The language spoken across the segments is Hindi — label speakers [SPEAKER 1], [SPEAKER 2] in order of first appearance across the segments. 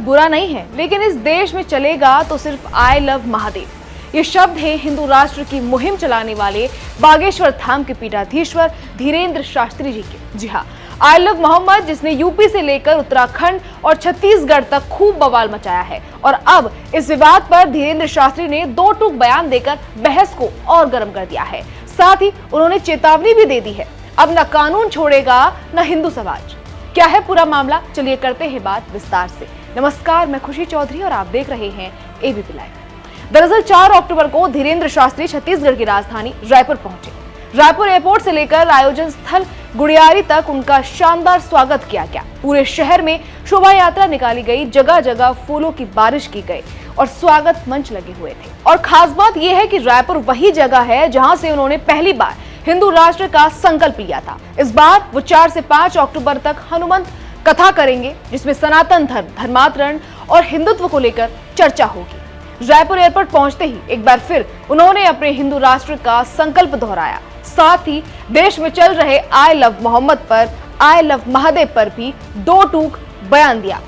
[SPEAKER 1] बुरा नहीं है, लेकिन इस देश में चलेगा तो सिर्फ आई लव महादेव। ये शब्द है हिंदू राष्ट्र की मुहिम चलाने वाले बागेश्वर धाम के पीठाधीश्वर धीरेन्द्र शास्त्री जी के। जी हाँ, आई लव मोहम्मद, जिसने यूपी से लेकर उत्तराखंड और छत्तीसगढ़ तक खूब बवाल मचाया है। और अब इस विवाद पर धीरेन्द्र शास्त्री ने दो टूक बयान देकर बहस को और गर्म कर दिया है। साथ ही उन्होंने चेतावनी भी दे दी है, अब न कानून छोड़ेगा न हिंदू समाज। क्या है पूरा मामला, चलिए करते हैं बात विस्तार से। नमस्कार, मैं खुशी चौधरी और आप देख रहे हैं एबीपी लाइव। दरअसल 4 अक्टूबर को धीरेन्द्र शास्त्री छत्तीसगढ़ की राजधानी रायपुर पहुंचे। रायपुर एयरपोर्ट से लेकर आयोजन स्थल गुड़ियारी तक उनका शानदार स्वागत किया गया। पूरे शहर में शोभा यात्रा निकाली गई, जगह जगह फूलों की बारिश की गई और स्वागत मंच लगे हुए थे। और खास बात यह है कि रायपुर वही जगह है जहां से उन्होंने पहली बार हिंदू राष्ट्र का संकल्प लिया था। इस बार वो 4 से 5 अक्टूबर तक हनुमंत कथा करेंगे, जिसमें सनातन धर्म, धर्मांतरण और हिंदुत्व को लेकर चर्चा होगी। रायपुर एयरपोर्ट पहुंचते ही एक बार फिर उन्होंने अपने हिंदू राष्ट्र का संकल्प दोहराया। साथ ही देश में चल रहे आई लव मोहम्मद पर, आई लव महादेव पर भी दो टूक बयान दिया।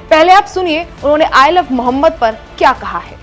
[SPEAKER 1] पहले आप सुनिए उन्होंने आई लव मोहम्मद पर क्या कहा है।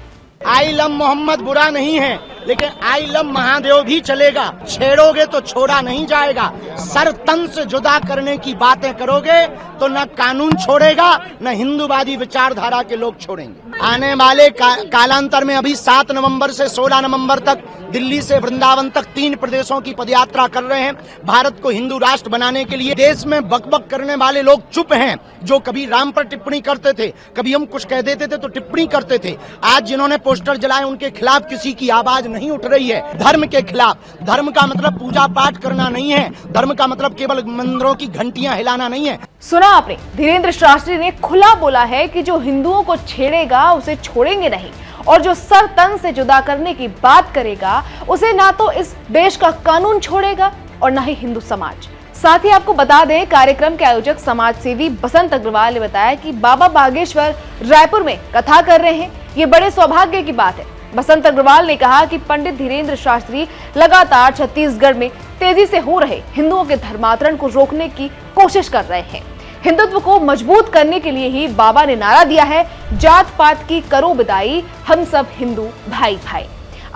[SPEAKER 2] आई लव मोहम्मद बुरा नहीं है, लेकिन आई लव महादेव भी चलेगा। छेड़ोगे तो छोड़ा नहीं जाएगा। सर तन से जुदा करने की बातें करोगे तो न कानून छोड़ेगा न हिंदूवादी विचारधारा के लोग छोड़ेंगे। आने वाले कालांतर में अभी 7 नवंबर से 16 नवंबर तक दिल्ली से वृंदावन तक 3 प्रदेशों की पदयात्रा कर रहे हैं। भारत को हिंदू राष्ट्र बनाने के लिए देश में बकबक करने वाले लोग चुप हैं। जो कभी राम पर टिप्पणी करते थे, कभी हम कुछ कह देते थे तो टिप्पणी करते थे। आज जिन्होंने पोस्टर जलाए उनके खिलाफ किसी की आवाज नहीं उठ रही है। धर्म के खिलाफ। धर्म का मतलब पूजा पाठ करना नहीं है। धर्म का मतलब केवल मंदिरों की घंटियां हिलाना नहीं है।
[SPEAKER 1] सुना आपने, धीरेन्द्र शास्त्री ने खुला बोला है कि जो हिंदुओं को छेड़ेगा उसे छोड़ेंगे नहीं, और जो सर तन से जुदा करने की बात करेगा उसे ना तो इस देश का कानून छोड़ेगा और ना ही हिंदू समाज। साथ ही आपको बता दें, कार्यक्रम के आयोजक समाज सेवी बसंत अग्रवाल ने बताया कि बाबा बागेश्वर रायपुर में कथा कर रहे हैं, ये बड़े सौभाग्य की बात है। बसंत अग्रवाल ने कहा कि पंडित धीरेन्द्र शास्त्री लगातार छत्तीसगढ़ में तेजी से हो रहे हिंदुओं के धर्मांतरण को रोकने की कोशिश कर रहे हैं। हिंदुत्व को मजबूत करने के लिए ही बाबा ने नारा दिया है, जात पात की करो विदाई, हम सब हिंदू भाई भाई।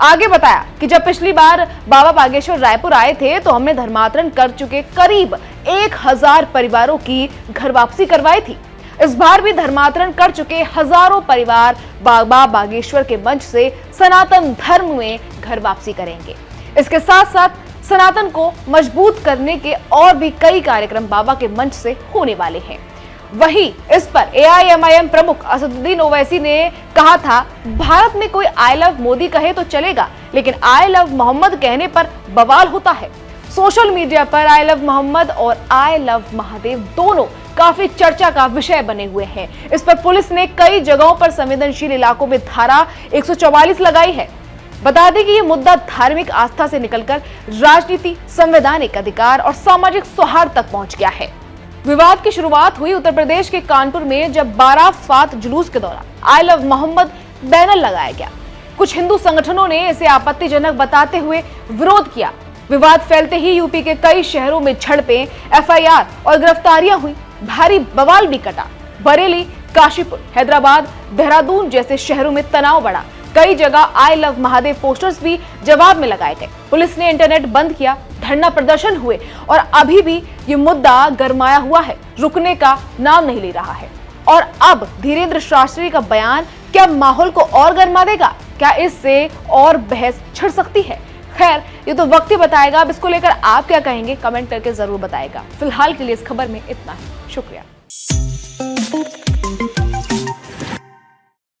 [SPEAKER 1] आगे बताया कि जब पिछली बार बाबा बागेश्वर रायपुर आए थे तो हमने धर्मांतरण कर चुके करीब 1000 परिवारों की घर वापसी करवाई थी। इस बार भी धर्मांतरण कर चुके हजारों परिवार बाबा बागेश्वर के मंच से सनातन धर्म में घर वापसी करेंगे। इसके साथ साथ सनातन को मजबूत करने के और भी कई कार्यक्रम बाबा के मंच से होने वाले हैं। वहीं इस पर AIMIM प्रमुख असदुद्दीन ओवैसी ने कहा था, भारत में कोई आई लव मोदी कहे तो चलेगा, लेकिन आई लव मोहम्मद कहने पर बवाल होता है। सोशल मीडिया पर आई लव मोहम्मद और आई लव महादेव दोनों काफी चर्चा का विषय बने हुए हैं। इस पर पुलिस ने कई जगहों पर संवेदनशील इलाकों में धारा 144 लगाई है। बता दें कि ये मुद्दा धार्मिक आस्था से निकलकर राजनीति, संवैधानिक अधिकार और सामाजिक सौहार्द तक पहुंच गया है। विवाद की शुरुआत हुई उत्तर प्रदेश के कानपुर में, जब बारात जुलूस के दौरान आई लव मोहम्मद बैनर लगाया गया। कुछ हिंदू संगठनों ने इसे आपत्तिजनक बताते हुए विरोध किया। विवाद फैलते ही यूपी के कई शहरों में झड़पें, FIR और गिरफ्तारियां हुई। भारी बवाल भी कटा। बरेली, काशीपुर, हैदराबाद, देहरादून जैसे शहरों में तनाव बढ़ा। कई जगह आई लव महादेव पोस्टर्स भी जवाब में लगाए गए। पुलिस ने इंटरनेट बंद किया, धरना प्रदर्शन हुए और अभी भी ये मुद्दा गरमाया हुआ है, रुकने का नाम नहीं ले रहा है। और अब धीरेन्द्र शास्त्री का बयान क्या माहौल को और गर्मा देगा? क्या इससे और बहस छिड़ सकती है? खैर, ये तो वक्त ही बताएगा। अब इसको लेकर आप क्या कहेंगे, कमेंट करके जरूर बताएगा। फिलहाल के लिए इस खबर में इतना ही। शुक्रिया।